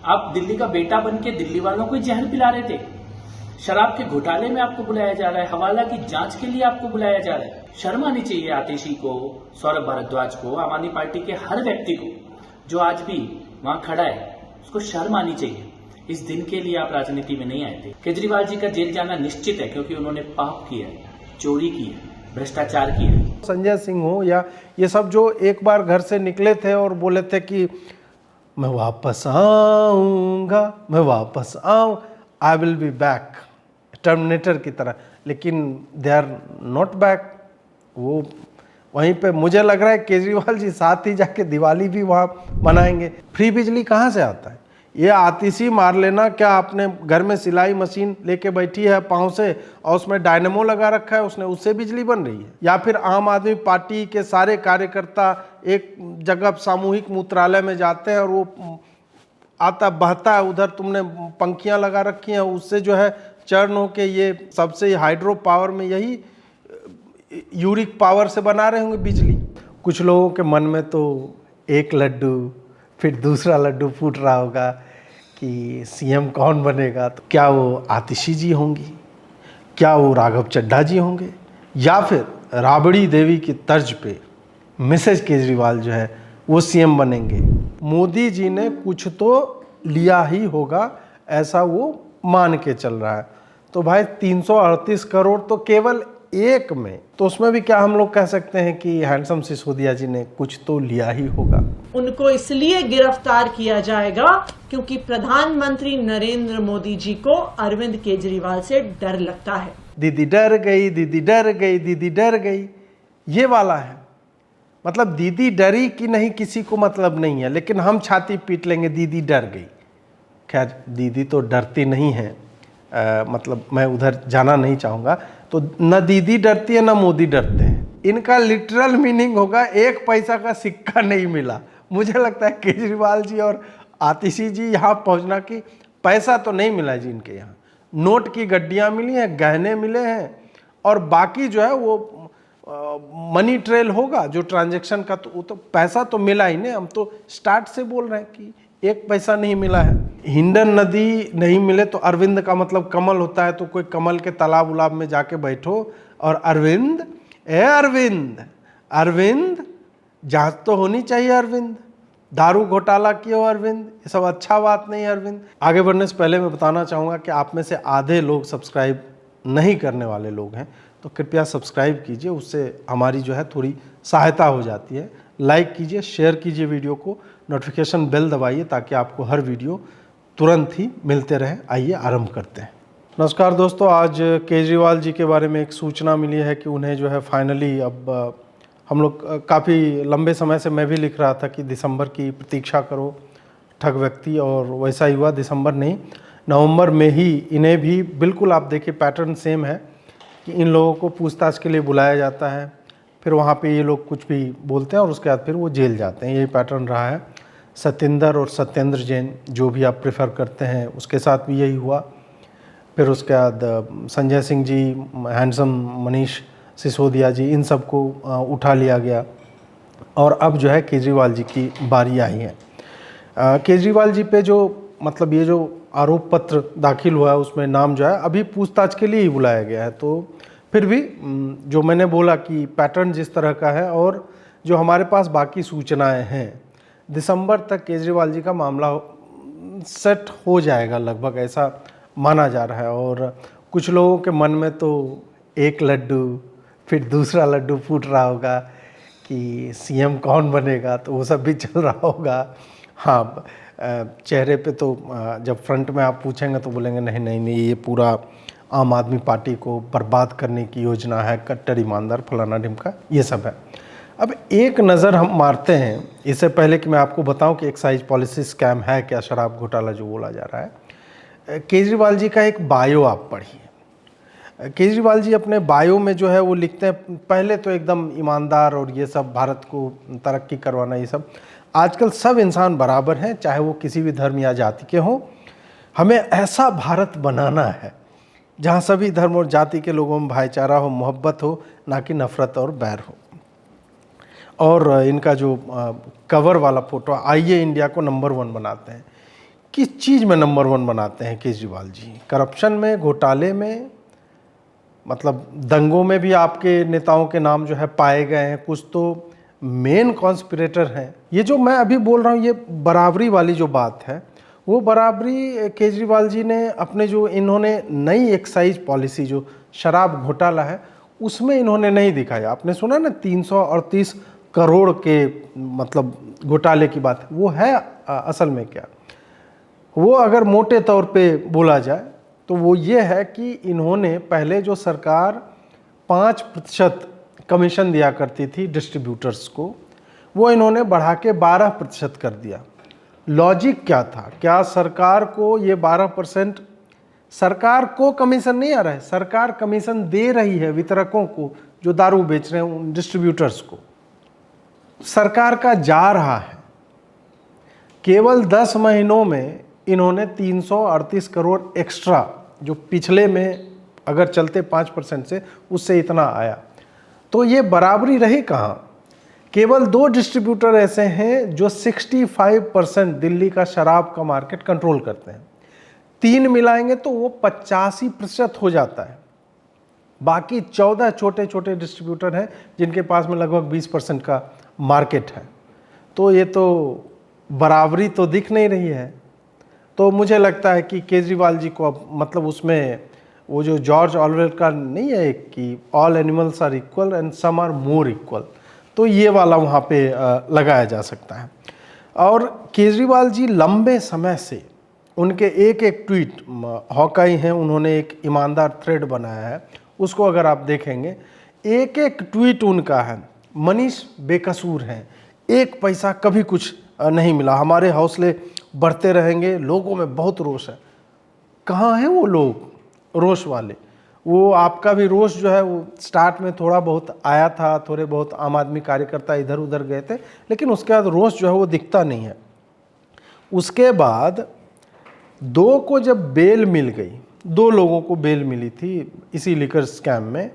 आप दिल्ली का बेटा बन के दिल्ली वालों को जहर पिला रहे थे। शराब के घोटाले में आपको बुलाया जा रहा है, हवाला की जांच के लिए आपको बुलाया जा रहा है। शर्म आनी चाहिए आतिशी को, सौरभ भारद्वाज को, आम आदमी पार्टी के हर व्यक्ति को जो आज भी वहां खड़ा है, उसको शर्म आनी चाहिए। इस दिन के लिए आप राजनीति में नहीं आए थे। केजरीवाल जी का जेल जाना निश्चित है, क्योंकि उन्होंने पाप किया है, चोरी की है, भ्रष्टाचार किया है। संजय सिंह हो या ये सब जो एक बार घर से निकले थे और बोले थे कि मैं वापस आऊंगा, मैं वापस आऊं, I will be back, terminator की तरह, लेकिन दे आर नॉट बैक। वो वहीं पे मुझे लग रहा है केजरीवाल जी साथ ही जाके दिवाली भी वहाँ मनाएंगे। फ्री बिजली कहाँ से आता है? ये आतिशी मार लेना, क्या आपने घर में सिलाई मशीन लेके बैठी है पाँव से और उसमें डायनेमो लगा रखा है, उसने उससे बिजली बन रही है? या फिर आम आदमी पार्टी के सारे कार्यकर्ता एक जगह सामूहिक मूत्रालय में जाते हैं और वो आता बहता है, उधर तुमने पंखियां लगा रखी हैं, उससे जो है चर्न हो के ये सबसे हाइड्रो पावर में यही यूरिक पावर से बना रहे होंगे बिजली। कुछ लोगों के मन में तो एक लड्डू फिर दूसरा लड्डू फूट रहा होगा कि सीएम कौन बनेगा। तो क्या वो आतिशी जी होंगी, क्या वो राघव चड्ढा जी होंगे, या फिर राबड़ी देवी की तर्ज पे मिसेज केजरीवाल जो है वो सीएम बनेंगे? मोदी जी ने कुछ तो लिया ही होगा, ऐसा वो मान के चल रहा है। तो भाई 338 करोड़ तो केवल एक में, तो उसमें भी क्या हम लोग कह सकते हैं कि हैंडसम सिसोदिया जी ने कुछ तो लिया ही होगा। उनको इसलिए गिरफ्तार किया जाएगा क्योंकि प्रधानमंत्री नरेंद्र मोदी जी को अरविंद केजरीवाल से डर लगता है। दीदी डर गई, दीदी डर गई, दीदी डर गई, ये वाला है। मतलब दीदी डरी कि नहीं किसी को मतलब नहीं है, लेकिन हम छाती पीट लेंगे दीदी डर गई। खैर दीदी तो डरती नहीं है, मतलब मैं उधर जाना नहीं चाहूँगा। तो न दीदी डरती है न मोदी डरते हैं। इनका लिटरल मीनिंग होगा एक पैसा का सिक्का नहीं मिला। मुझे लगता है केजरीवाल जी और आतिशी जी यहाँ पहुँचना कि पैसा तो नहीं मिला जी इनके यहाँ, नोट की गड्डियाँ मिली हैं, गहने मिले हैं, और बाकी जो है वो मनी ट्रेल होगा जो ट्रांजैक्शन का, तो वो तो पैसा तो मिला ही नहीं। हम तो स्टार्ट से बोल रहे हैं कि एक पैसा नहीं मिला है। हिंडन नदी नहीं मिले तो अरविंद का मतलब कमल होता है, तो कोई कमल के तालाब उलाब में जाके बैठो और अरविंद, ए अरविंद, अरविंद जांच तो होनी चाहिए अरविंद, दारू घोटाला किया हो अरविंद, ये सब अच्छा बात नहीं है अरविंद। आगे बढ़ने से पहले मैं बताना चाहूँगा कि आप में से आधे लोग सब्सक्राइब नहीं करने वाले लोग हैं, तो कृपया सब्सक्राइब कीजिए, उससे हमारी जो है थोड़ी सहायता हो जाती है। लाइक कीजिए, शेयर कीजिए वीडियो को, नोटिफिकेशन बेल दबाइए ताकि आपको हर वीडियो तुरंत ही मिलते रहे। आइए आरंभ करते हैं। नमस्कार दोस्तों, आज केजरीवाल जी के बारे में एक सूचना मिली है कि उन्हें जो है फाइनली अब हम लोग काफ़ी लंबे समय से मैं भी लिख रहा था कि दिसंबर की प्रतीक्षा करो ठग व्यक्ति, और वैसा ही हुआ। दिसंबर नहीं, नवंबर में ही इन्हें भी बिल्कुल, आप देखिए पैटर्न सेम है कि इन लोगों को पूछताछ के लिए बुलाया जाता है, फिर वहाँ पे ये लोग कुछ भी बोलते हैं और उसके बाद फिर वो जेल जाते हैं। यही पैटर्न रहा है। सत्येंद्र और सत्येंद्र जैन, जो भी आप प्रेफर करते हैं, उसके साथ भी यही हुआ। फिर उसके बाद संजय सिंह जी, हैंडसम मनीष सिसोदिया जी, इन सब को उठा लिया गया, और अब जो है केजरीवाल जी की बारी आई है। केजरीवाल जी पे जो मतलब ये जो आरोप पत्र दाखिल हुआ है उसमें नाम जो है अभी पूछताछ के लिए ही बुलाया गया है। तो फिर भी जो मैंने बोला कि पैटर्न जिस तरह का है और जो हमारे पास बाकी सूचनाएं हैं, दिसंबर तक केजरीवाल जी का मामला सेट हो जाएगा लगभग, ऐसा माना जा रहा है। और कुछ लोगों के मन में तो एक लड्डू फिर दूसरा लड्डू फूट रहा होगा कि सीएम कौन बनेगा, तो वो सब भी चल रहा होगा। हाँ, चेहरे पे तो जब फ्रंट में आप पूछेंगे तो बोलेंगे नहीं नहीं नहीं, ये पूरा आम आदमी पार्टी को बर्बाद करने की योजना है, कट्टर ईमानदार फलाना ढिमका, ये सब है। अब एक नज़र हम मारते हैं, इससे पहले कि मैं आपको बताऊं कि एक्साइज पॉलिसी स्कैम है क्या, शराब घोटाला जो बोला जा रहा है। केजरीवाल जी का एक बायो आप पढ़िए। केजरीवाल जी अपने बायो में जो है वो लिखते हैं, पहले तो एकदम ईमानदार और ये सब, भारत को तरक्की करवाना, ये सब। आजकल सब इंसान बराबर हैं, चाहे वो किसी भी धर्म या जाति के हों। हमें ऐसा भारत बनाना है जहाँ सभी धर्म और जाति के लोगों में भाईचारा हो, मोहब्बत हो, ना कि नफरत और बैर हो। और इनका जो कवर वाला फोटो, आइए इंडिया को नंबर 1 बनाते हैं, किस चीज़ में नंबर 1 बनाते हैं केजरीवाल जी? करप्शन में, घोटाले में, मतलब दंगों में भी आपके नेताओं के नाम जो है पाए गए हैं, कुछ तो मेन कॉन्स्पिरेटर हैं। ये जो मैं अभी बोल रहा हूँ, ये बराबरी वाली जो बात है, वो बराबरी केजरीवाल जी ने अपने जो इन्होंने नई एक्साइज पॉलिसी जो शराब घोटाला है उसमें इन्होंने नहीं दिखाया। आपने सुना ना 338 करोड़ के मतलब घोटाले की बात, वो है असल में क्या? वो अगर मोटे तौर पे बोला जाए तो वो ये है कि इन्होंने पहले जो सरकार 5% कमीशन दिया करती थी डिस्ट्रीब्यूटर्स को, वो इन्होंने बढ़ा के 12% कर दिया। लॉजिक क्या था? क्या सरकार को ये 12%, सरकार को कमीशन नहीं आ रहा है, सरकार कमीशन दे रही है वितरकों को जो दारू बेच रहे हैं उन डिस्ट्रीब्यूटर्स को, सरकार का जा रहा है। केवल 10 महीनों में इन्होंने 338 करोड़ एक्स्ट्रा, जो पिछले में अगर चलते 5% से, उससे इतना आया। तो ये बराबरी रही कहाँ? केवल 2 डिस्ट्रीब्यूटर ऐसे हैं जो 65% दिल्ली का शराब का मार्केट कंट्रोल करते हैं। 3 मिलाएंगे तो वो 85% हो जाता है। बाकी 14 छोटे छोटे डिस्ट्रीब्यूटर हैं जिनके पास में लगभग 20% का मार्केट है। तो ये तो बराबरी तो दिख नहीं रही है। तो मुझे लगता है कि केजरीवाल जी को अब मतलब उसमें वो जो जॉर्ज ऑरवेल का नहीं है कि all animals are equal and some are more equal, तो ये वाला वहाँ पे लगाया जा सकता है। और केजरीवाल जी लंबे समय से उनके एक एक ट्वीट, हॉकाई हैं, उन्होंने एक ईमानदार थ्रेड बनाया है, उसको अगर आप देखेंगे एक एक ट्वीट उनका है, मनीष बेकसूर हैं, 1 पैसा कभी कुछ नहीं मिला, हमारे हौसले बढ़ते रहेंगे, लोगों में बहुत रोष है। कहाँ हैं वो लोग रोष वाले? वो आपका भी रोष जो है वो स्टार्ट में थोड़ा बहुत आया था, थोड़े बहुत आम आदमी कार्यकर्ता इधर उधर गए थे, लेकिन उसके बाद रोष जो है वो दिखता नहीं है। उसके बाद 2 को जब बेल मिल गई, 2 लोगों को बेल मिली थी इसी लिकर स्कैम में,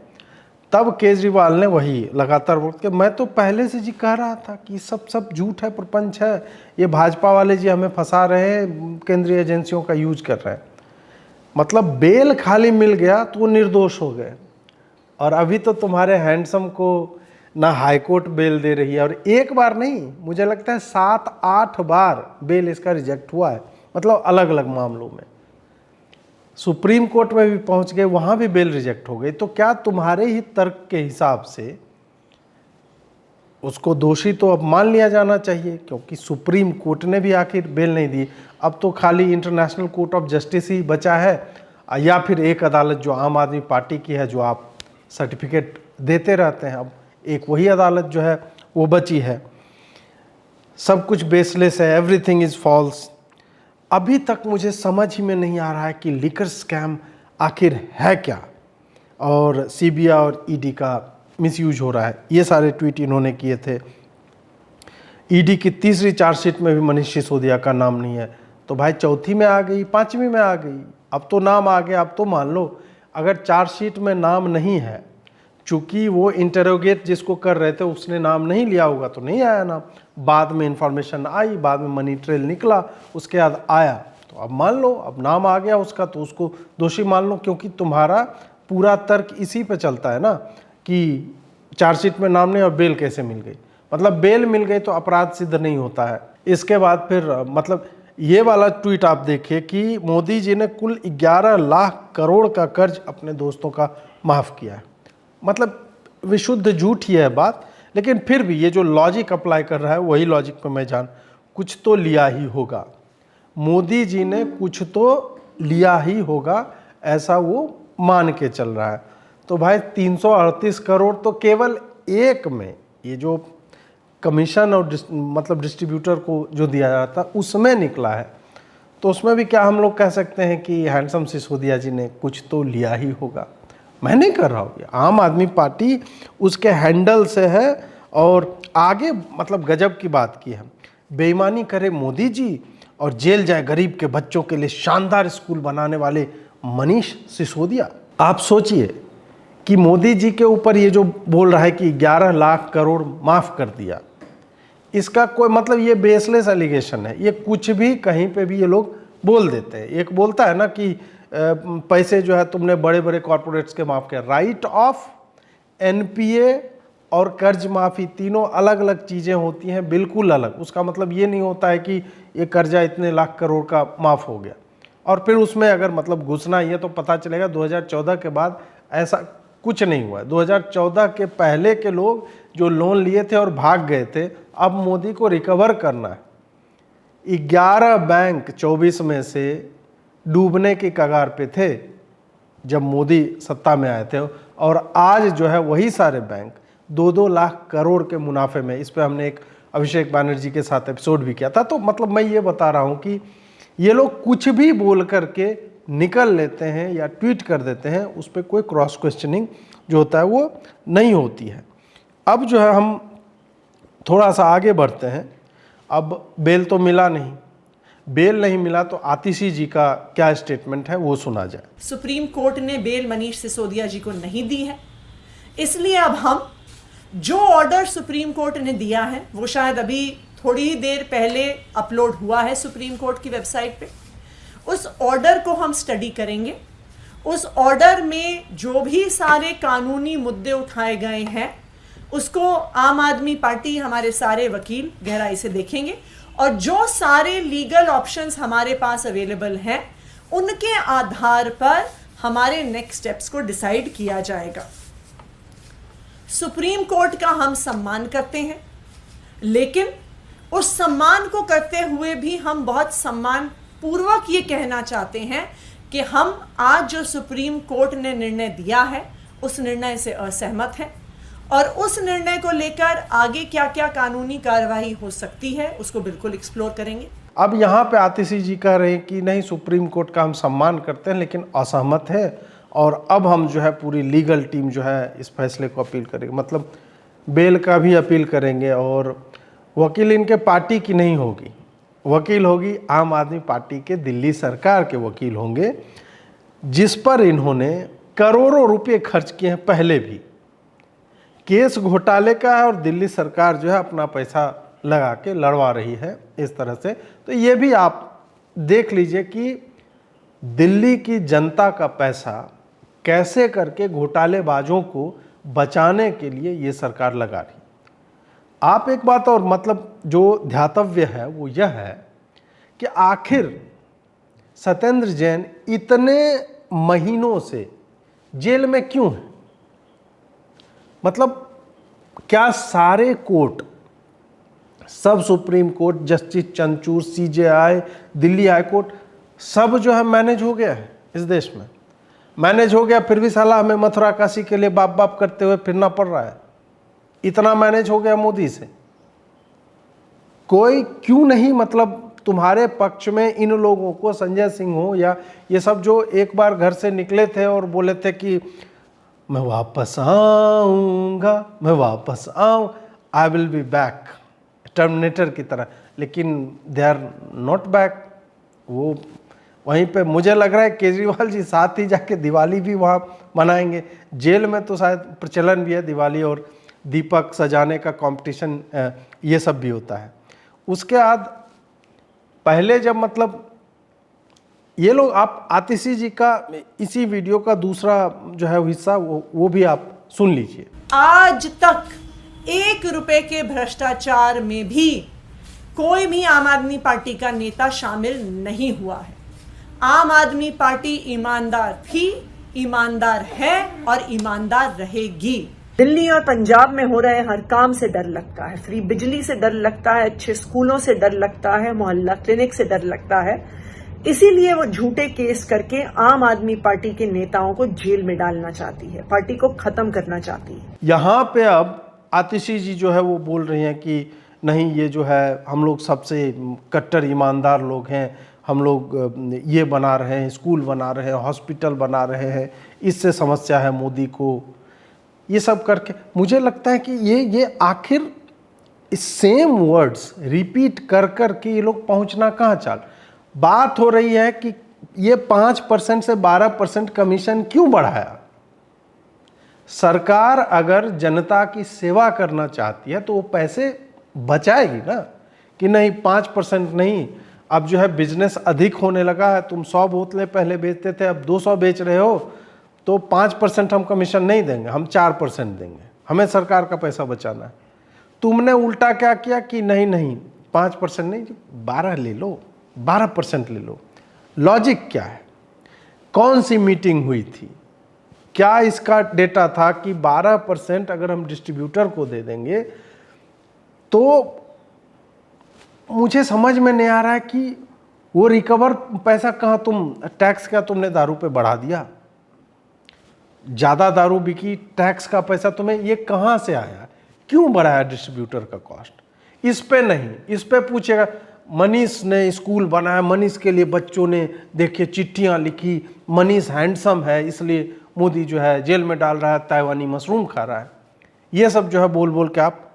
तब केजरीवाल ने वही लगातार बोल के, मैं तो पहले से जी कह रहा था कि सब झूठ है, प्रपंच है, ये भाजपा वाले जी हमें फंसा रहे हैं, केंद्रीय एजेंसियों का यूज कर रहे हैं। मतलब बेल खाली मिल गया तो वो निर्दोष हो गए। और अभी तो तुम्हारे हैंडसम को ना हाई कोर्ट बेल दे रही है, और एक बार नहीं, मुझे लगता है 7-8 बार बेल इसका रिजेक्ट हुआ है, मतलब अलग अलग मामलों में। सुप्रीम कोर्ट में भी पहुंच गए, वहां भी बेल रिजेक्ट हो गई। तो क्या तुम्हारे ही तर्क के हिसाब से उसको दोषी तो अब मान लिया जाना चाहिए, क्योंकि सुप्रीम कोर्ट ने भी आखिर बेल नहीं दी। अब तो खाली इंटरनेशनल कोर्ट ऑफ जस्टिस ही बचा है, या फिर एक अदालत जो आम आदमी पार्टी की है, जो आप सर्टिफिकेट देते रहते हैं, अब एक वही अदालत जो है वो बची है। सब कुछ बेसलेस है, एवरीथिंग इज फॉल्स। अभी तक मुझे समझ ही में नहीं आ रहा है कि लिकर स्कैम आखिर है क्या, और सीबीआई और ईडी का मिसयूज हो रहा है। ये सारे ट्वीट इन्होंने किए थे। ईडी की 3री चार्जशीट में भी मनीष सिसोदिया का नाम नहीं है, तो भाई 4थी में आ गई, 5वीं में आ गई, अब तो नाम आ गया। अब तो मान लो अगर चार्जशीट में नाम नहीं है, चूंकि वो इंटरोगेट जिसको कर रहे थे उसने नाम नहीं लिया होगा तो नहीं आया नाम, बाद में इंफॉर्मेशन आई, बाद में मनी ट्रेल निकला, उसके बाद आया, तो अब मान लो अब नाम आ गया उसका तो उसको दोषी मान लो, क्योंकि तुम्हारा पूरा तर्क इसी पे चलता है ना कि चार्जशीट में नाम नहीं और बेल कैसे मिल गई। मतलब बेल मिल गई तो अपराध सिद्ध नहीं होता है। इसके बाद फिर मतलब ये वाला ट्वीट आप देखिए कि मोदी जी ने कुल 11 लाख करोड़ का कर्ज अपने दोस्तों का माफ़ किया है। मतलब विशुद्ध झूठ ही है बात, लेकिन फिर भी ये जो लॉजिक अप्लाई कर रहा है वही लॉजिक पे मैं कुछ तो लिया ही होगा, मोदी जी ने कुछ तो लिया ही होगा, ऐसा वो मान के चल रहा है। तो भाई 338 करोड़ तो केवल एक में, ये जो कमीशन और मतलब डिस्ट्रीब्यूटर को जो दिया जाता उसमें निकला है, तो उसमें भी क्या हम लोग कह सकते हैं कि हैंडसम सिसोदिया जी ने कुछ तो लिया ही होगा। मैं नहीं कर रहा हूँ, आम आदमी पार्टी उसके हैंडल से है, और आगे मतलब गजब की बात की है, बेईमानी करे मोदी जी और जेल जाए गरीब के बच्चों के लिए शानदार स्कूल बनाने वाले मनीष सिसोदिया। आप सोचिए कि मोदी जी के ऊपर ये जो बोल रहा है कि 11 लाख करोड़ माफ़ कर दिया, इसका कोई मतलब, ये बेसलेस एलिगेशन है, ये कुछ भी कहीं पे भी ये लोग बोल देते हैं। एक बोलता है ना कि पैसे जो है तुमने बड़े बड़े कॉरपोरेट्स के माफ किया। राइट ऑफ, एनपीए और कर्ज माफ़ी तीनों अलग अलग चीज़ें होती हैं, बिल्कुल अलग। उसका मतलब ये नहीं होता है कि ये कर्जा इतने लाख करोड़ का माफ़ हो गया और फिर उसमें अगर मतलब घुसना ही है तो पता चलेगा 2014 के बाद ऐसा कुछ नहीं हुआ। 2014 के पहले के लोग जो लोन लिए थे और भाग गए थे, अब मोदी को रिकवर करना है। 11 बैंक 24 में से डूबने की कगार पे थे जब मोदी सत्ता में आए थे, और आज जो है वही सारे बैंक 2-2 लाख करोड़ के मुनाफे में। इस पे हमने एक अभिषेक बैनर्जी के साथ एपिसोड भी किया था। तो मतलब मैं ये बता रहा हूँ कि ये लोग कुछ भी बोल करके निकल लेते हैं या ट्वीट कर देते हैं, उस पर कोई क्रॉस क्वेश्चनिंग जो होता है वो नहीं होती है। अब जो है हम थोड़ा सा आगे बढ़ते हैं। अब बेल तो मिला नहीं, बेल नहीं मिला तो आतिशी जी का क्या स्टेटमेंट है वो सुना जाए। सुप्रीम कोर्ट ने बेल मनीष सिसोदिया जी को नहीं दी है, इसलिए अब हम जो ऑर्डर सुप्रीम कोर्ट ने दिया है वो शायद अभी थोड़ी ही देर पहले अपलोड हुआ है सुप्रीम कोर्ट की वेबसाइट पे, उस ऑर्डर को हम स्टडी करेंगे। उस ऑर्डर में जो भी सारे कानूनी मुद्दे उठाए गए हैं उसको आम आदमी पार्टी, हमारे सारे वकील गहराई से देखेंगे और जो सारे लीगल ऑप्शंस हमारे पास अवेलेबल हैं उनके आधार पर हमारे नेक्स्ट स्टेप्स को डिसाइड किया जाएगा। सुप्रीम कोर्ट का हम सम्मान करते हैं, लेकिन उस सम्मान को करते हुए भी हम बहुत सम्मान पूर्वक ये कहना चाहते हैं कि हम आज जो सुप्रीम कोर्ट ने निर्णय दिया है उस निर्णय से असहमत हैं और उस निर्णय को लेकर आगे क्या क्या कानूनी कार्रवाई हो सकती है उसको बिल्कुल एक्सप्लोर करेंगे। अब यहाँ पे आतिशी जी कह रहे हैं कि नहीं, सुप्रीम कोर्ट का हम सम्मान करते हैं लेकिन असहमत है और अब हम जो है पूरी लीगल टीम जो है इस फैसले को अपील करेंगे, मतलब बेल का भी अपील करेंगे। और वकील इनके पार्टी की नहीं होगी, वकील होगी आम आदमी पार्टी के, दिल्ली सरकार के वकील होंगे, जिस पर इन्होंने करोड़ों रुपए खर्च किए हैं पहले भी। केस घोटाले का है और दिल्ली सरकार जो है अपना पैसा लगा के लड़वा रही है इस तरह से। तो ये भी आप देख लीजिए कि दिल्ली की जनता का पैसा कैसे करके घोटालेबाजों को बचाने के लिए ये सरकार लगा रही। आप एक बात और मतलब जो ध्यातव्य है वो यह है कि आखिर सत्येंद्र जैन इतने महीनों से जेल में क्यों है? मतलब क्या सारे कोर्ट, सब supreme court, justice Chandrachud, CJI, Delhi high court, सब जो है मैनेज हो गया है इस देश में, मैनेज हो गया, फिर भी साला हमें मथुरा काशी के लिए बाप बाप करते हुए फिरना पड़ रहा है। इतना मैनेज हो गया मोदी से। कोई क्यों नहीं मतलब तुम्हारे पक्ष में इन लोगों को, संजय सिंह हो या ये सब जो एक बार घर से निकले थे और बोले थे कि मैं वापस आऊँगा, मैं वापस आऊँ, I will be back, terminator की तरह, लेकिन दे आर नॉट बैक। वो वहीं पे मुझे लग रहा है केजरीवाल जी साथ ही जाके दिवाली भी वहाँ मनाएंगे। जेल में तो शायद प्रचलन भी है दिवाली और दीपक सजाने का कंपटीशन, ये सब भी होता है। उसके बाद पहले जब मतलब ये लोग, आप आतिशी जी का इसी वीडियो का दूसरा जो है हिस्सा वो भी आप सुन लीजिए। आज तक 1 रुपए के भ्रष्टाचार में भी कोई भी आम आदमी पार्टी का नेता शामिल नहीं हुआ है। आम आदमी पार्टी ईमानदार थी, ईमानदार है और ईमानदार रहेगी। दिल्ली और पंजाब में हो रहे हर काम से डर लगता है, फ्री बिजली से डर लगता है, अच्छे स्कूलों से डर लगता है, मोहल्ला क्लिनिक से डर लगता है। इसीलिए वो झूठे केस करके आम आदमी पार्टी के नेताओं को जेल में डालना चाहती है, पार्टी को खत्म करना चाहती है। यहाँ पे अब आतिशी जी जो है वो बोल रही हैं कि नहीं, ये जो है हम लोग सबसे कट्टर ईमानदार लोग हैं, हम लोग ये बना रहे हैं, स्कूल बना रहे हैं, हॉस्पिटल बना रहे हैं, इससे समस्या है मोदी को, ये सब करके। मुझे लगता है कि ये आखिर सेम वर्ड्स रिपीट कर कर के ये लोग पहुंचना कहाँ चाल। बात हो रही है कि ये 5% से 12% कमीशन क्यों बढ़ाया। सरकार अगर जनता की सेवा करना चाहती है तो वो पैसे बचाएगी ना, कि नहीं 5% नहीं, अब जो है बिजनेस अधिक होने लगा है। तुम 100 बोतलें पहले बेचते थे, अब 200 बेच रहे हो, तो 5% हम कमीशन नहीं देंगे, हम 4% देंगे, हमें सरकार का पैसा बचाना है। तुमने उल्टा क्या किया कि नहीं 5% नहीं, 12 ले लो, 12% ले लो। लॉजिक क्या है? कौन सी मीटिंग हुई थी? क्या इसका डेटा था कि 12% अगर हम डिस्ट्रीब्यूटर को दे देंगे तो मुझे समझ में नहीं आ रहा है कि वो रिकवर पैसा कहाँ, तुम टैक्स क्या तुमने दारू पे बढ़ा दिया, ज़्यादा दारू बिकी, टैक्स का पैसा तुम्हें ये कहाँ से आया, क्यों बढ़ाया डिस्ट्रीब्यूटर का कॉस्ट? इस पे नहीं, इस पे पूछेगा मनीष ने स्कूल बनाया, मनीष के लिए बच्चों ने देखिए चिट्ठियाँ लिखी, मनीष हैंडसम है इसलिए मोदी जो है जेल में डाल रहा है, ताइवानी मशरूम खा रहा है। ये सब जो है बोल बोल के आप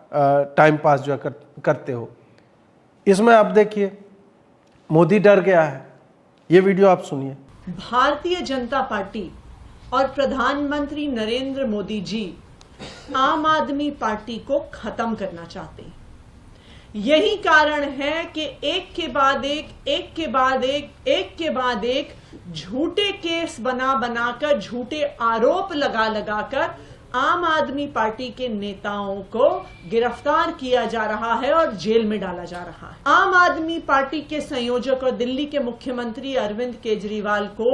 टाइम पास जो है करते हो। इसमें आप देखिए मोदी डर गया है, ये वीडियो आप सुनिए। भारतीय जनता पार्टी और प्रधानमंत्री नरेंद्र मोदी जी आम आदमी पार्टी को खत्म करना चाहते हैं। यही कारण है कि एक के बाद एक झूठे केस बनाकर, झूठे आरोप लगाकर आम आदमी पार्टी के नेताओं को गिरफ्तार किया जा रहा है और जेल में डाला जा रहा है। आम आदमी पार्टी के संयोजक और दिल्ली के मुख्यमंत्री अरविंद केजरीवाल को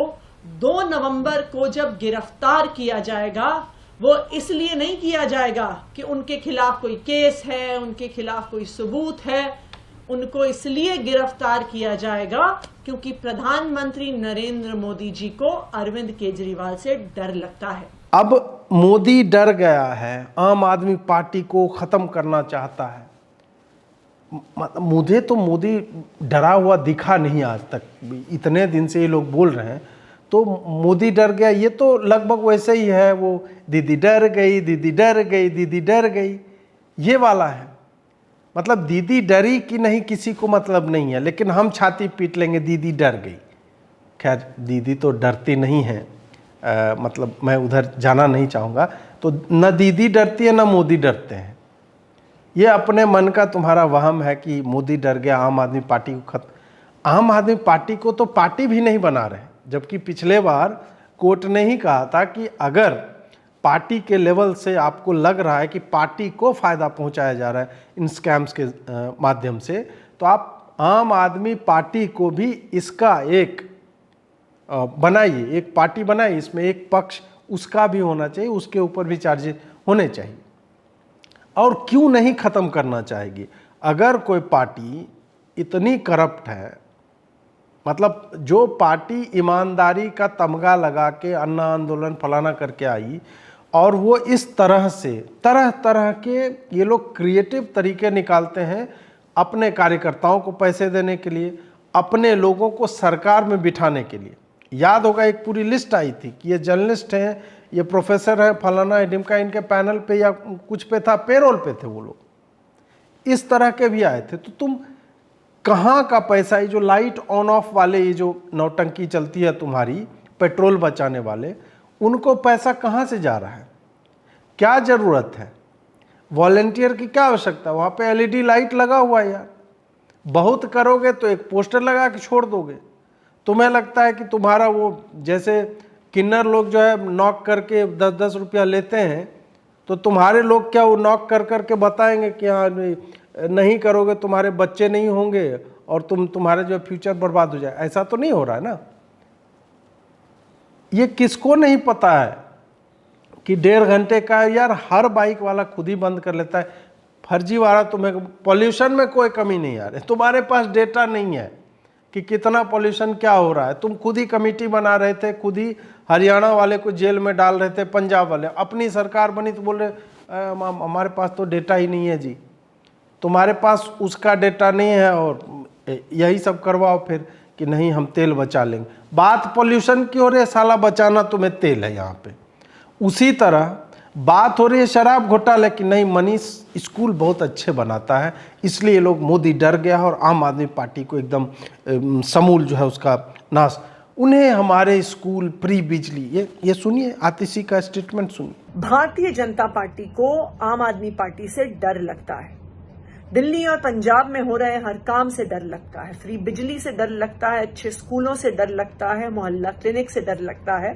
2 नवंबर को जब गिरफ्तार किया जाएगा, वो इसलिए नहीं किया जाएगा कि उनके खिलाफ कोई केस है, उनके खिलाफ कोई सबूत है। उनको इसलिए गिरफ्तार किया जाएगा क्योंकि प्रधानमंत्री नरेंद्र मोदी जी को अरविंद केजरीवाल से डर लगता है। अब मोदी डर गया है, आम आदमी पार्टी को खत्म करना चाहता है। मुझे तो मोदी डरा हुआ दिखा नहीं आज तक, इतने दिन से ये लोग बोल रहे हैं तो मोदी डर गया, ये तो लगभग वैसे ही है, वो दीदी डर गई, दीदी डर गई, दीदी डर गई, ये वाला है। मतलब दीदी डरी कि नहीं किसी को मतलब नहीं है, लेकिन हम छाती पीट लेंगे दीदी डर गई। खैर दीदी तो डरती नहीं है, मतलब मैं उधर जाना नहीं चाहूँगा। तो न दीदी डरती है न मोदी डरते हैं, ये अपने मन का तुम्हारा वहम है कि मोदी डर गया, आम आदमी पार्टी को खत्म। आम आदमी पार्टी को तो पार्टी भी नहीं बना रहे, जबकि पिछले बार कोर्ट ने ही कहा था कि अगर पार्टी के लेवल से आपको लग रहा है कि पार्टी को फ़ायदा पहुंचाया जा रहा है इन स्कैम्स के माध्यम से, तो आप आम आदमी पार्टी को भी इसका एक बनाइए, एक पार्टी बनाइए, इसमें एक पक्ष उसका भी होना चाहिए, उसके ऊपर भी चार्जेस होने चाहिए। और क्यों नहीं ख़त्म करना चाहेगी? अगर कोई पार्टी इतनी करप्ट है, मतलब जो पार्टी ईमानदारी का तमगा लगा के अन्ना आंदोलन फलाना करके आई, और वो इस तरह से तरह तरह के ये लोग क्रिएटिव तरीके निकालते हैं अपने कार्यकर्ताओं को पैसे देने के लिए, अपने लोगों को सरकार में बिठाने के लिए। याद होगा एक पूरी लिस्ट आई थी कि ये जर्नलिस्ट हैं, ये प्रोफेसर हैं, फलाना ढिमका, इनके पैनल पे या कुछ पे था, पेरोल पे थे वो लोग, इस तरह के भी आए थे। तो तुम कहाँ का पैसा, ये जो लाइट ऑन ऑफ वाले, ये जो नौटंकी चलती है तुम्हारी, पेट्रोल बचाने वाले, उनको पैसा कहाँ से जा रहा है? क्या ज़रूरत है? वॉलंटियर की क्या आवश्यकता? वहाँ पे एलईडी लाइट लगा हुआ है यार, बहुत करोगे तो एक पोस्टर लगा के छोड़ दोगे। तुम्हें लगता है कि तुम्हारा वो, जैसे किन्नर लोग जो है नॉक करके 10-10 रुपया लेते हैं, तो तुम्हारे लोग क्या वो नॉक कर करके बताएंगे कि हाँ नहीं करोगे तुम्हारे बच्चे नहीं होंगे और तुम्हारे जो फ्यूचर बर्बाद हो जाए? ऐसा तो नहीं हो रहा है ना। ये किसको नहीं पता है कि 1.5 घंटे का, यार हर बाइक वाला खुद ही बंद कर लेता है फर्जी वाला। तुम्हें पॉल्यूशन में कोई कमी नहीं आ रही, तुम्हारे पास डेटा नहीं है कि कितना पॉल्यूशन क्या हो रहा है। तुम खुद ही कमेटी बना रहे थे, खुद ही हरियाणा वाले को जेल में डाल रहे थे, पंजाब वाले। अपनी सरकार बनी तो बोल रहे हमारे पास तो डेटा ही नहीं है जी। तुम्हारे पास उसका डेटा नहीं है और यही सब करवाओ फिर कि नहीं हम तेल बचा लेंगे। बात पॉल्यूशन की हो रही है, साला बचाना तुम्हें तेल है यहाँ पे। उसी तरह बात हो रही है शराब घोटाले की, नहीं मनीष स्कूल बहुत अच्छे बनाता है इसलिए लोग, मोदी डर गया और आम आदमी पार्टी को एकदम समूल जो है उसका नाश। उन्हें हमारे स्कूल फ्री बिजली, ये सुनिए आतिशी का स्टेटमेंट सुनिए। भारतीय जनता पार्टी को आम आदमी पार्टी से डर लगता है। दिल्ली और पंजाब में हो रहे हर काम से डर लगता है, फ्री बिजली से डर लगता है, अच्छे स्कूलों से डर लगता है, मोहल्ला क्लिनिक से डर लगता है।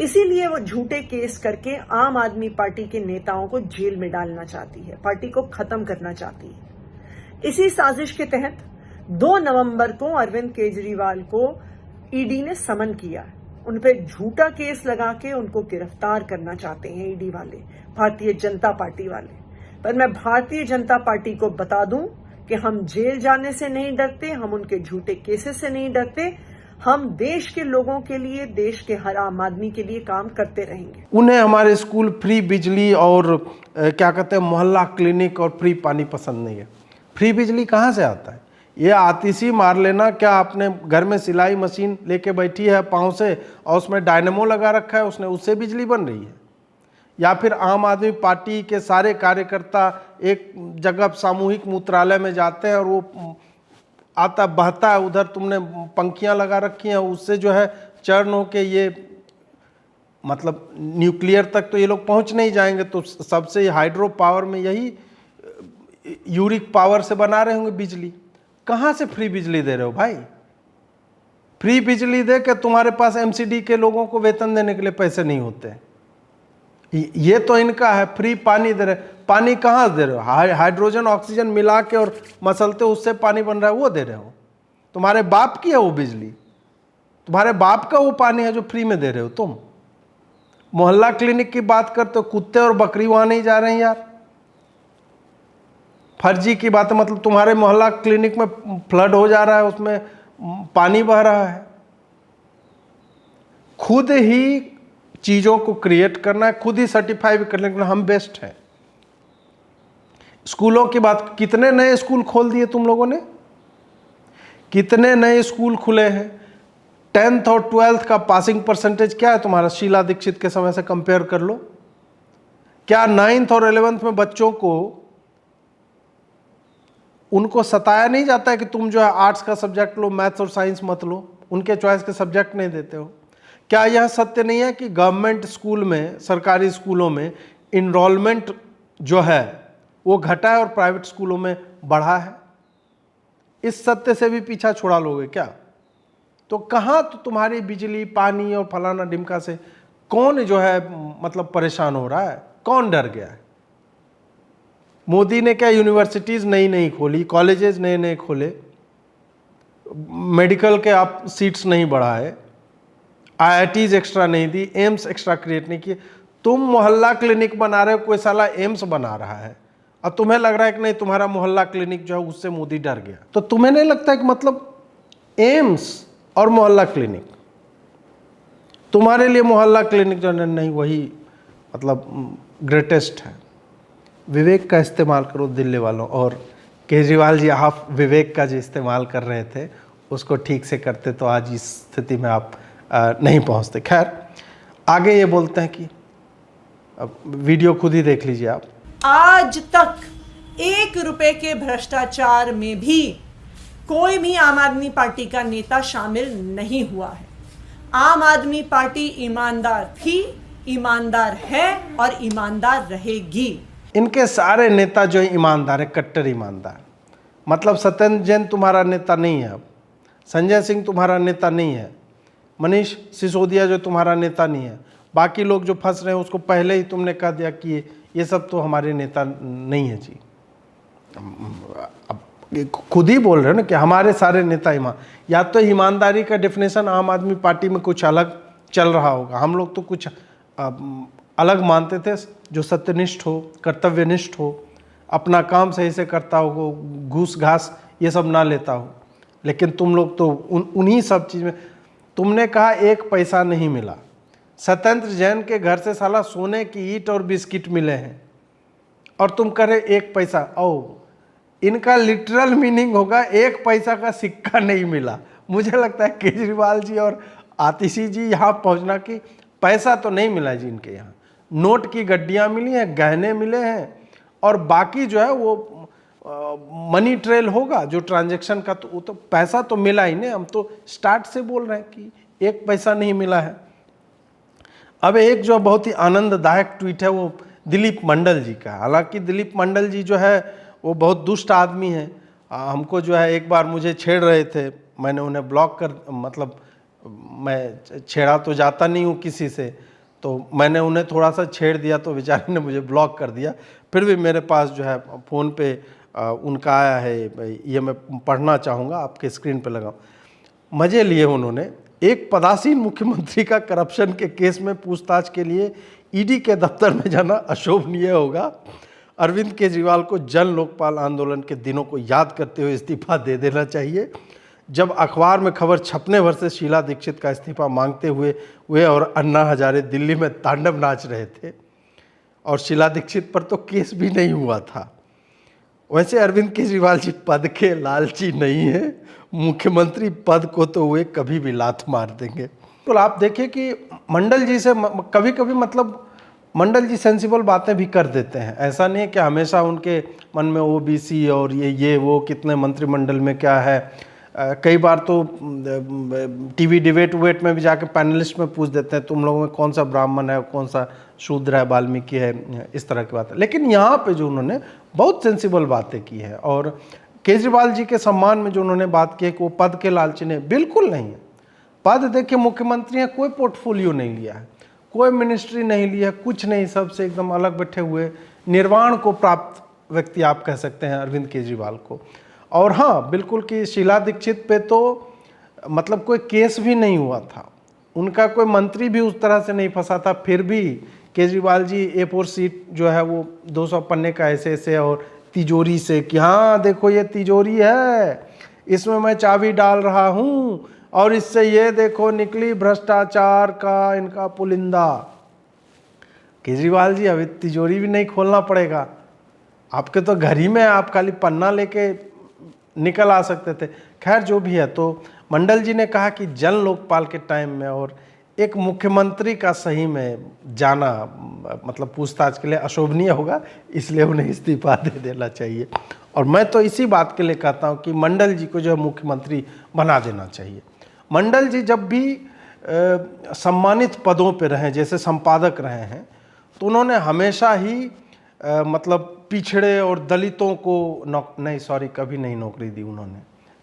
इसीलिए वो झूठे केस करके आम आदमी पार्टी के नेताओं को जेल में डालना चाहती है, पार्टी को खत्म करना चाहती है। इसी साजिश के तहत 2 नवंबर को अरविंद केजरीवाल को ईडी ने समन किया है। उन पे झूठा केस लगा के उनको गिरफ्तार करना चाहते हैं ईडी वाले, भारतीय जनता पार्टी वाले। पर मैं भारतीय जनता पार्टी को बता दूं कि हम जेल जाने से नहीं डरते, हम उनके झूठे केसेस से नहीं डरते। हम देश के लोगों के लिए, देश के हर आम आदमी के लिए काम करते रहेंगे। उन्हें हमारे स्कूल फ्री बिजली और क्या कहते हैं मोहल्ला क्लिनिक और फ्री पानी पसंद नहीं है। फ्री बिजली कहाँ से आता है? ये आतिशी मार लेना। क्या आपने घर में सिलाई मशीन लेके बैठी है पाँव से और उसमें डायनेमो लगा रखा है, उससे बिजली बन रही है? या फिर आम आदमी पार्टी के सारे कार्यकर्ता एक जगह सामूहिक मूत्रालय में जाते हैं और वो आता बहता है, उधर तुमने पंखियां लगा रखी हैं, उससे जो है चर्न होके ये मतलब न्यूक्लियर तक तो ये लोग पहुंच नहीं जाएंगे। तो सबसे हाइड्रो पावर में यही यूरिक पावर से बना रहे होंगे बिजली। कहाँ से फ्री बिजली दे रहे हो भाई? फ्री बिजली दे के तुम्हारे पास एमसीडी के लोगों को वेतन देने के लिए पैसे नहीं होते। ये तो इनका है। फ्री पानी दे रहे, पानी कहाँ दे रहे हो? हाइड्रोजन ऑक्सीजन मिला के और मसलते उससे पानी बन रहा है, वो दे रहे हो। तुम्हारे बाप की है वो बिजली, तुम्हारे बाप का वो पानी है जो फ्री में दे रहे हो तुम। मोहल्ला क्लिनिक की बात करते हो, कुत्ते और बकरी वहां नहीं जा रहे हैं यार। फर्जी की बात है, मतलब तुम्हारे मोहल्ला क्लिनिक में फ्लड हो जा रहा है, उसमें पानी बह रहा है। खुद ही चीजों को क्रिएट करना है, खुद ही सर्टिफाई भी करने के लिए हम बेस्ट हैं। स्कूलों की बात, कितने नए स्कूल खोल दिए तुम लोगों ने? कितने नए स्कूल खुले हैं? 10th और 12th का पासिंग परसेंटेज क्या है तुम्हारा? शीला दीक्षित के समय से कंपेयर कर लो। क्या 9th और 11th में बच्चों को उनको सताया नहीं जाता है कि तुम जो है आर्ट्स का सब्जेक्ट लो, मैथ्स और साइंस मत लो, उनके चॉइस के सब्जेक्ट नहीं देते हो? क्या यह सत्य नहीं है कि गवर्नमेंट स्कूल में, सरकारी स्कूलों में इनरोलमेंट जो है वो घटा है और प्राइवेट स्कूलों में बढ़ा है? इस सत्य से भी पीछा छुड़ा लोगे क्या? तो कहाँ तो तुम्हारी बिजली, पानी और फलाना डिमका से कौन जो है मतलब परेशान हो रहा है? कौन डर गया है? मोदी ने क्या यूनिवर्सिटीज नई नई खोली, कॉलेजेस नए नए खोले, मेडिकल के आप सीट्स नहीं बढ़ाए, आईआईटीज एक्स्ट्रा नहीं दी, एम्स एक्स्ट्रा क्रिएट नहीं किए। तुम मोहल्ला क्लिनिक बना रहे हो, कोई साला एम्स बना रहा है, और तुम्हें लग रहा है कि नहीं तुम्हारा मोहल्ला क्लिनिक जो है उससे मोदी डर गया। तो तुम्हें नहीं लगता है कि मतलब एम्स और मोहल्ला क्लिनिक तुम्हारे लिए मोहल्ला क्लिनिक जो नहीं वही मतलब ग्रेटेस्ट है? विवेक का इस्तेमाल करो दिल्ली वालों। और केजरीवाल जी, आप विवेक का जो इस्तेमाल कर रहे थे उसको ठीक से करते तो आज इस स्थिति में आप नहीं पहुंचते। खैर, आगे ये बोलते हैं कि अब वीडियो खुद ही देख लीजिए आप। आज तक 1 रुपए के भ्रष्टाचार में भी कोई भी आम आदमी पार्टी का नेता शामिल नहीं हुआ है। आम आदमी पार्टी ईमानदार थी, ईमानदार है और ईमानदार रहेगी। इनके सारे नेता जो है ईमानदार है, कट्टर ईमानदार। मतलब सत्येंद्र जैन तुम्हारा नेता नहीं है, अब संजय सिंह तुम्हारा नेता नहीं है, मनीष सिसोदिया जो तुम्हारा नेता नहीं है, बाकी लोग जो फंस रहे हैं उसको पहले ही तुमने कह दिया कि ये सब तो हमारे नेता नहीं है जी। अब खुद ही बोल रहे हो ना कि हमारे सारे नेता या तो ईमानदारी का डेफिनेशन आम आदमी पार्टी में कुछ अलग चल रहा होगा। हम लोग तो कुछ अलग मानते थे, जो सत्यनिष्ठ हो, कर्तव्यनिष्ठ हो, अपना काम सही से करता हो, घूस घास ये सब ना लेता हो। लेकिन तुम लोग तो उन्हीं सब चीज़ में, तुमने कहा 1 पैसा नहीं मिला। सत्येंद्र जैन के घर से साला सोने की ईंट और बिस्किट मिले हैं और तुम कह रहे 1 पैसा। ओ, इनका लिटरल मीनिंग होगा 1 पैसा का सिक्का नहीं मिला। मुझे लगता है केजरीवाल जी और आतिशी जी यहाँ पहुँचना कि पैसा तो नहीं मिला जी इनके यहाँ, नोट की गड्डियाँ मिली हैं, गहने मिले हैं, और बाकी जो है वो मनी ट्रेल होगा जो ट्रांजैक्शन का, तो वो तो पैसा तो मिला ही नहीं। हम तो स्टार्ट से बोल रहे हैं कि 1 पैसा नहीं मिला है। अब एक जो बहुत ही आनंददायक ट्वीट है वो दिलीप मंडल जी का। हालांकि दिलीप मंडल जी जो है वो बहुत दुष्ट आदमी है। हमको जो है एक बार मुझे छेड़ रहे थे, मैंने उन्हें ब्लॉक कर, मतलब मैं छेड़ा तो जाता नहीं हूँ किसी से, तो मैंने उन्हें थोड़ा सा छेड़ दिया तो बेचारे ने मुझे ब्लॉक कर दिया। फिर भी मेरे पास जो है फ़ोन पे उनका आया है, ये मैं पढ़ना चाहूँगा, आपके स्क्रीन पे लगाऊँ। मज़े लिए उन्होंने। एक पदासीन मुख्यमंत्री का करप्शन के केस में पूछताछ के लिए ईडी के दफ्तर में जाना अशोभनीय होगा। अरविंद केजरीवाल को जन लोकपाल आंदोलन के दिनों को याद करते हुए इस्तीफा दे देना चाहिए। जब अखबार में खबर छपने भर से शीला दीक्षित का इस्तीफा मांगते हुए वे और अन्ना हजारे दिल्ली में तांडव नाच रहे थे और शीला दीक्षित पर तो केस भी नहीं हुआ था। वैसे अरविंद केजरीवाल जी पद के लालची नहीं है, मुख्यमंत्री पद को तो वे कभी भी लात मार देंगे। तो आप देखिए कि मंडल जी से कभी कभी मतलब मंडल जी सेंसिबल बातें भी कर देते हैं। ऐसा नहीं है कि हमेशा उनके मन में ओबीसी और ये वो कितने मंत्रिमंडल में क्या है। कई बार तो टीवी डिबेट में भी जाके पैनलिस्ट में पूछ देते हैं तुम लोगों में कौन सा ब्राह्मण है, कौन सा शूद्र है, वाल्मीकि है, इस तरह की बात है। लेकिन यहाँ पे जो उन्होंने बहुत सेंसिबल बातें की है और केजरीवाल जी के सम्मान में जो उन्होंने बात की है कि वो पद के लालची ने, बिल्कुल नहीं है। पद देखिए मुख्यमंत्री हैं, कोई पोर्टफोलियो नहीं लिया है, कोई मिनिस्ट्री नहीं लिया, कुछ नहीं, सबसे एकदम अलग बैठे हुए निर्वाण को प्राप्त व्यक्ति आप कह सकते हैं अरविंद केजरीवाल को। और हाँ बिल्कुल कि शीला दीक्षित पे तो मतलब कोई केस भी नहीं हुआ था, उनका कोई मंत्री भी उस तरह से नहीं फंसा था, फिर भी केजरीवाल जी A4 सीट जो है वो 200 पन्ने का ऐसे और तिजोरी से कि हाँ देखो ये तिजोरी है, इसमें मैं चाबी डाल रहा हूँ और इससे ये देखो निकली भ्रष्टाचार का इनका पुलिंदा। केजरीवाल जी अभी तिजोरी भी नहीं खोलना पड़ेगा, आपके तो घर ही में, आप खाली पन्ना लेके निकल आ सकते थे। खैर जो भी है, तो मंडल जी ने कहा कि जन लोकपाल के टाइम में और एक मुख्यमंत्री का सही में जाना मतलब पूछताछ के लिए अशोभनीय होगा, इसलिए उन्हें इस्तीफा दे देना चाहिए। और मैं तो इसी बात के लिए कहता हूँ कि मंडल जी को जो है मुख्यमंत्री बना देना चाहिए। मंडल जी जब भी सम्मानित पदों पे रहे, जैसे संपादक रहे हैं, तो उन्होंने हमेशा ही मतलब पिछड़े और दलितों को कभी नहीं नौकरी दी उन्होंने,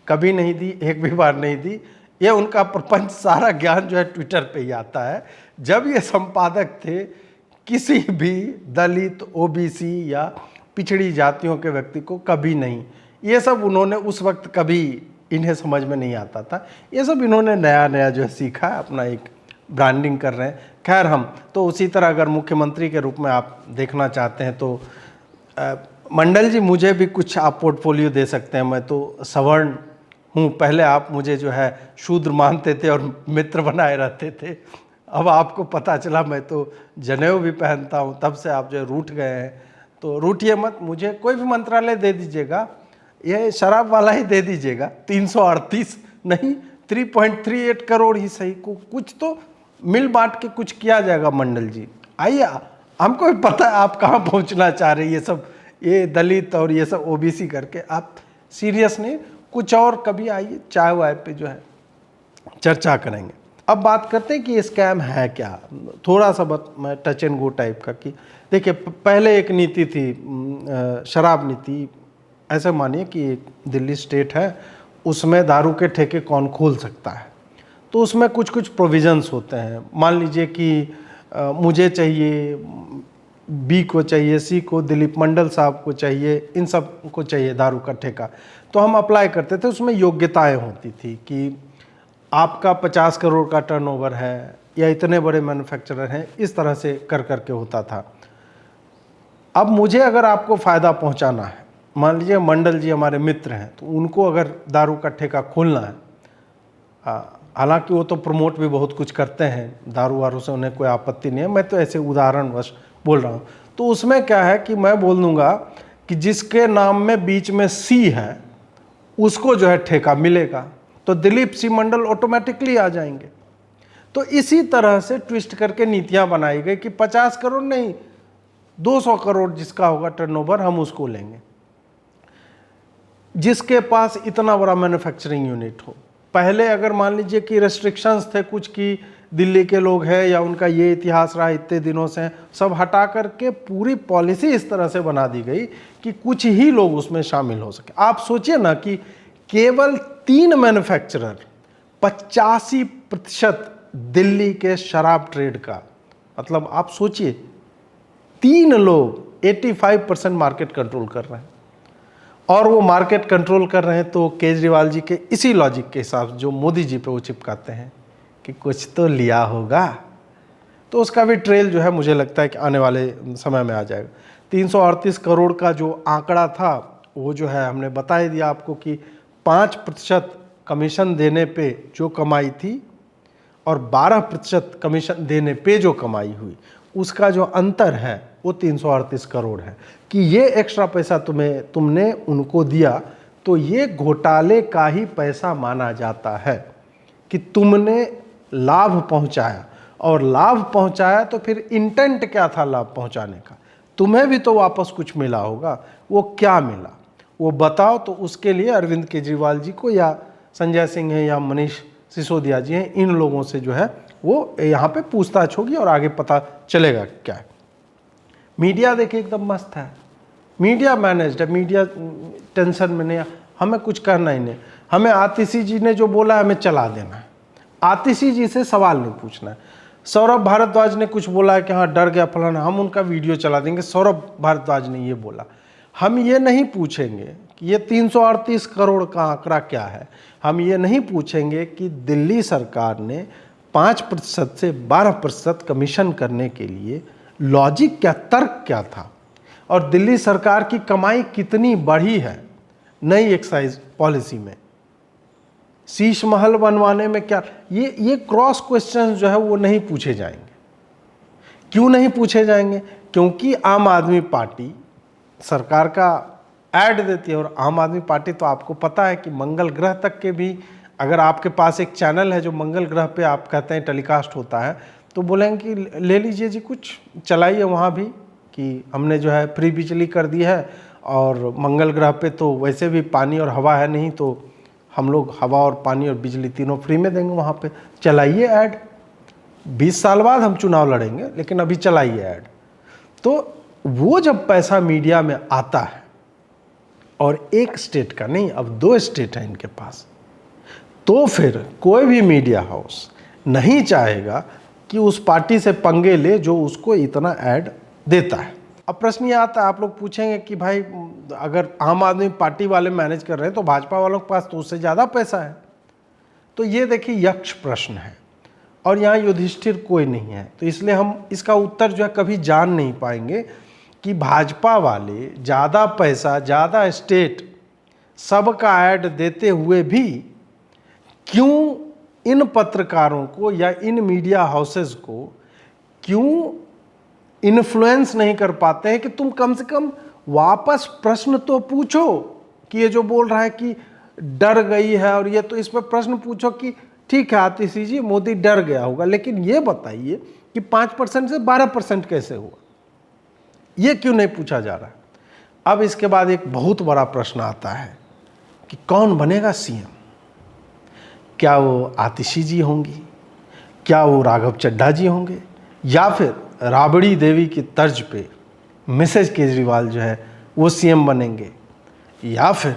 कभी नहीं दी, एक भी बार नहीं दी। ये उनका प्रपंच सारा ज्ञान जो है ट्विटर पे ही आता है। जब ये संपादक थे, किसी भी दलित, ओबीसी या पिछड़ी जातियों के व्यक्ति को कभी नहीं, ये सब उन्होंने उस वक्त कभी इन्हें समझ में नहीं आता था। ये सब इन्होंने नया जो है सीखा, अपना एक ब्रांडिंग कर रहे हैं। खैर हम तो उसी तरह अगर मुख्यमंत्री के रूप में आप देखना चाहते हैं तो मंडल जी मुझे भी कुछ आप पोर्टफोलियो दे सकते हैं। मैं तो सवर्ण हूँ, पहले आप मुझे जो है शूद्र मानते थे और मित्र बनाए रहते थे, अब आपको पता चला मैं तो जनेऊ भी पहनता हूँ, तब से आप जो है रूठ गए हैं। तो रूठिए मत, मुझे कोई भी मंत्रालय दे दीजिएगा, ये शराब वाला ही दे दीजिएगा, 338 नहीं 3.38 करोड़ ही सही, को कुछ तो मिल बांट के कुछ किया जाएगा। मंडल जी आइए, हमको भी पता है आप कहाँ पहुँचना चाह रहे हैं, ये सब ये दलित और ये सब ओबीसी करके आप सीरियस नहीं, कुछ और कभी आइए, चाय वाय पे जो है चर्चा करेंगे। अब बात करते हैं कि ये स्कैम है क्या, थोड़ा सा मैं टच एंड गो टाइप का। कि देखिए पहले एक नीति थी शराब नीति, ऐसे मानिए कि एक दिल्ली स्टेट है, उसमें दारू के ठेके कौन खोल सकता है, तो उसमें कुछ प्रोविजंस होते हैं। मान लीजिए कि मुझे चाहिए, बी को चाहिए, सी को, दिलीप मंडल साहब को चाहिए, इन सब को चाहिए दारू का ठेका, तो हम अप्लाई करते थे। उसमें योग्यताएं होती थी कि आपका 50 करोड़ का टर्नओवर है या इतने बड़े मैन्युफैक्चरर हैं, इस तरह से कर करके होता था। अब मुझे अगर आपको फ़ायदा पहुंचाना है, मान लीजिए मंडल जी हमारे मित्र हैं, तो उनको अगर दारू का ठेका खोलना है, हालांकि वो तो प्रमोट भी बहुत कुछ करते हैं, दारू वारू से उन्हें कोई आपत्ति नहीं है, मैं तो ऐसे उदाहरणवश बोल रहा हूँ। तो उसमें क्या है कि मैं बोल दूंगा कि जिसके नाम में बीच में सी है उसको जो है ठेका मिलेगा, तो दिलीप सी मंडल ऑटोमेटिकली आ जाएंगे। तो इसी तरह से ट्विस्ट करके नीतियां बनाई गई कि 50 करोड़ नहीं 200 करोड़ जिसका होगा टर्नओवर, हम उसको लेंगे, जिसके पास इतना बड़ा मैन्युफैक्चरिंग यूनिट हो। पहले अगर मान लीजिए कि रेस्ट्रिक्शंस थे कुछ, कि दिल्ली के लोग हैं या उनका ये इतिहास रहा इतने दिनों से, सब हटा करके पूरी पॉलिसी इस तरह से बना दी गई कि कुछ ही लोग उसमें शामिल हो सके। आप सोचिए ना कि केवल 3 मैन्युफैक्चरर 85% दिल्ली के शराब ट्रेड का, मतलब आप सोचिए 3 लोग 85% मार्केट कंट्रोल कर रहे हैं। और वो मार्केट कंट्रोल कर रहे हैं तो केजरीवाल जी के इसी लॉजिक के हिसाब से जो मोदी जी पे वो चिपकाते हैं कि कुछ तो लिया होगा, तो उसका भी ट्रेल जो है मुझे लगता है कि आने वाले समय में आ जाएगा। 338 करोड़ का जो आंकड़ा था वो जो है हमने बता ही दिया आपको कि 5% कमीशन देने पे जो कमाई थी और 12% कमीशन देने पे जो कमाई हुई, उसका जो अंतर है वो 338 करोड़ है। कि ये एक्स्ट्रा पैसा तुमने उनको दिया तो ये घोटाले का ही पैसा माना जाता है कि तुमने लाभ पहुंचाया, और लाभ पहुंचाया तो फिर इंटेंट क्या था लाभ पहुंचाने का, तुम्हें भी तो वापस कुछ मिला होगा। वो क्या मिला वो बताओ, तो उसके लिए अरविंद केजरीवाल जी को या संजय सिंह है या मनीष सिसोदिया जी हैं, इन लोगों से जो है वो यहाँ पे पूछताछ होगी और आगे पता चलेगा क्या है। मीडिया देखिए एकदम मस्त है, मीडिया मैनेज्ड है, मीडिया टेंशन में नहीं, हमें कुछ करना ही नहीं, हमें आतिशी जी ने जो बोला हमें चला देना है, आतिशी जी से सवाल नहीं पूछना है। सौरभ भारद्वाज ने कुछ बोला है कि हाँ डर गया फलाना, हम उनका वीडियो चला देंगे, सौरभ भारद्वाज ने ये बोला। हम ये नहीं पूछेंगे कि ये 338 करोड़ का आंकड़ा क्या है, हम ये नहीं पूछेंगे कि दिल्ली सरकार ने 5% से 12% कमीशन करने के लिए लॉजिक क्या, तर्क क्या था, और दिल्ली सरकार की कमाई कितनी बढ़ी है नई एक्साइज पॉलिसी में, शीश महल बनवाने में क्या, ये क्रॉस क्वेश्चन जो है वो नहीं पूछे जाएंगे। क्यों नहीं पूछे जाएंगे? क्योंकि आम आदमी पार्टी सरकार का ऐड देती है, और आम आदमी पार्टी तो आपको पता है कि मंगल ग्रह तक के भी, अगर आपके पास एक चैनल है जो मंगल ग्रह पे आप कहते हैं टेलीकास्ट होता है, तो बोलेंगे कि ले लीजिए जी, कुछ चलाइए वहाँ भी, कि हमने जो है फ्री बिजली कर दी है, और मंगल ग्रह पे तो वैसे भी पानी और हवा है नहीं, तो हम लोग हवा और पानी और बिजली तीनों फ्री में देंगे, वहाँ पे चलाइए ऐड। 20 साल बाद हम चुनाव लड़ेंगे, लेकिन अभी चलाइए ऐड। तो वो जब पैसा मीडिया में आता है, और एक स्टेट का नहीं, अब 2 स्टेट हैं इनके पास, तो फिर कोई भी मीडिया हाउस नहीं चाहेगा कि उस पार्टी से पंगे ले जो उसको इतना ऐड देता है। अब प्रश्न ये आता है, आप लोग पूछेंगे कि भाई अगर आम आदमी पार्टी वाले मैनेज कर रहे हैं तो भाजपा वालों के पास तो उससे ज़्यादा पैसा है। तो ये देखिए यक्ष प्रश्न है, और यहाँ युधिष्ठिर कोई नहीं है, तो इसलिए हम इसका उत्तर जो है कभी जान नहीं पाएंगे कि भाजपा वाले ज़्यादा पैसा, ज़्यादा स्टेट, सबका ऐड देते हुए भी क्यों इन पत्रकारों को या इन मीडिया हाउसेस को क्यों इन्फ्लुएंस नहीं कर पाते हैं कि तुम कम से कम वापस प्रश्न तो पूछो कि ये जो बोल रहा है कि डर गई है, और ये तो इस पर प्रश्न पूछो कि ठीक है आतिशी जी, मोदी डर गया होगा, लेकिन ये बताइए कि 5% से 12% कैसे हुआ, ये क्यों नहीं पूछा जा रहा है। अब इसके बाद एक बहुत बड़ा प्रश्न आता है कि कौन बनेगा सीएम। क्या वो आतिशी जी होंगी, क्या वो राघव चड्ढा जी होंगे, या फिर राबड़ी देवी की तर्ज पे मिसेज केजरीवाल जो है वो सीएम बनेंगे, या फिर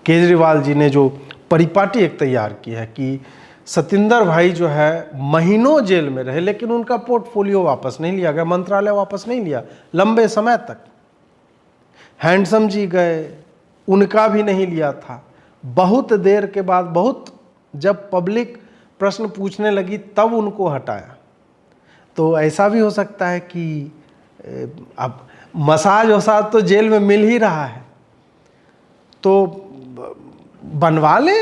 केजरीवाल जी ने जो परिपाटी एक तैयार की है कि सतिंदर भाई जो है महीनों जेल में रहे, लेकिन उनका पोर्टफोलियो वापस नहीं लिया गया, मंत्रालय वापस नहीं लिया लंबे समय तक। हैंडसम जी गए, उनका भी नहीं लिया था। बहुत देर के बाद, बहुत जब पब्लिक प्रश्न पूछने लगी तब उनको हटाया। तो ऐसा भी हो सकता है कि अब मसाज वसाज तो जेल में मिल ही रहा है, तो बनवा ले,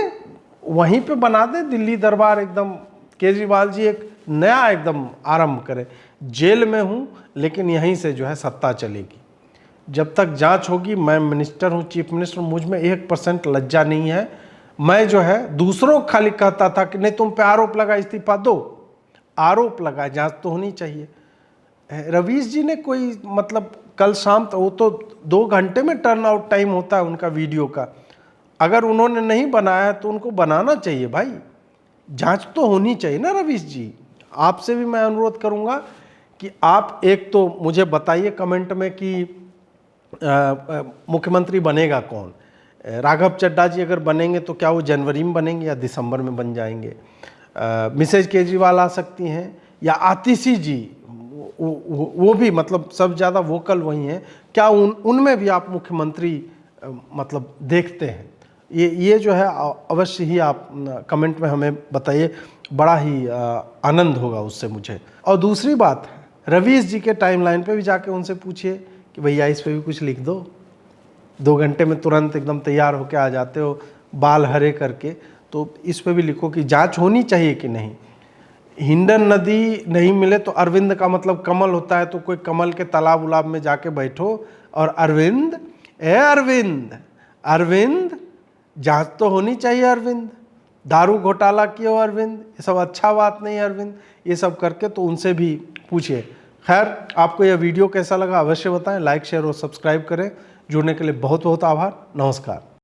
वहीं पे बना दे दिल्ली दरबार एकदम, केजरीवाल जी एक नया एकदम आरंभ करें, जेल में हूँ लेकिन यहीं से जो है सत्ता चलेगी। जब तक जांच होगी, मैं मिनिस्टर हूँ, चीफ मिनिस्टर, मुझ में 1% लज्जा नहीं है। मैं जो है दूसरों को खाली कहता था कि नहीं तुम पे आरोप लगा इस्तीफा दो, आरोप लगा, जांच तो होनी चाहिए। रवीश जी ने कोई मतलब कल शाम तो, वो तो 2 घंटे में टर्न आउट टाइम होता है उनका वीडियो का, अगर उन्होंने नहीं बनाया तो उनको बनाना चाहिए भाई, जांच तो होनी चाहिए ना रवीश जी। आपसे भी मैं अनुरोध करूंगा कि आप एक तो मुझे बताइए कमेंट में कि मुख्यमंत्री बनेगा कौन। राघव चड्ढा जी अगर बनेंगे तो क्या वो जनवरी में बनेंगे या दिसंबर में बन जाएंगे? मिसेज केजरीवाल आ सकती हैं या आतिशी जी, वो भी मतलब सब ज़्यादा वोकल वही हैं, क्या उनमें भी आप मुख्यमंत्री मतलब देखते हैं? ये जो है अवश्य ही आप कमेंट में हमें बताइए, बड़ा ही आनंद होगा उससे मुझे। और दूसरी बात, रवीश जी के टाइमलाइन पे भी जाके उनसे पूछिए कि भैया इस पे भी कुछ लिख दो, 2 घंटे में तुरंत एकदम तैयार होके आ जाते हो बाल हरे करके, तो इस पे भी लिखो कि जांच होनी चाहिए कि नहीं। हिंडन नदी नहीं मिले तो अरविंद का मतलब कमल होता है, तो कोई कमल के तालाब उलाब में जाके बैठो और अरविंद, ए अरविंद, अरविंद जांच तो होनी चाहिए अरविंद, दारू घोटाला किया अरविंद, ये सब अच्छा बात नहीं अरविंद, ये सब करके तो उनसे भी पूछिए। खैर, आपको यह वीडियो कैसा लगा अवश्य बताएं, लाइक शेयर और सब्सक्राइब करें। जुड़ने के लिए बहुत बहुत आभार, नमस्कार।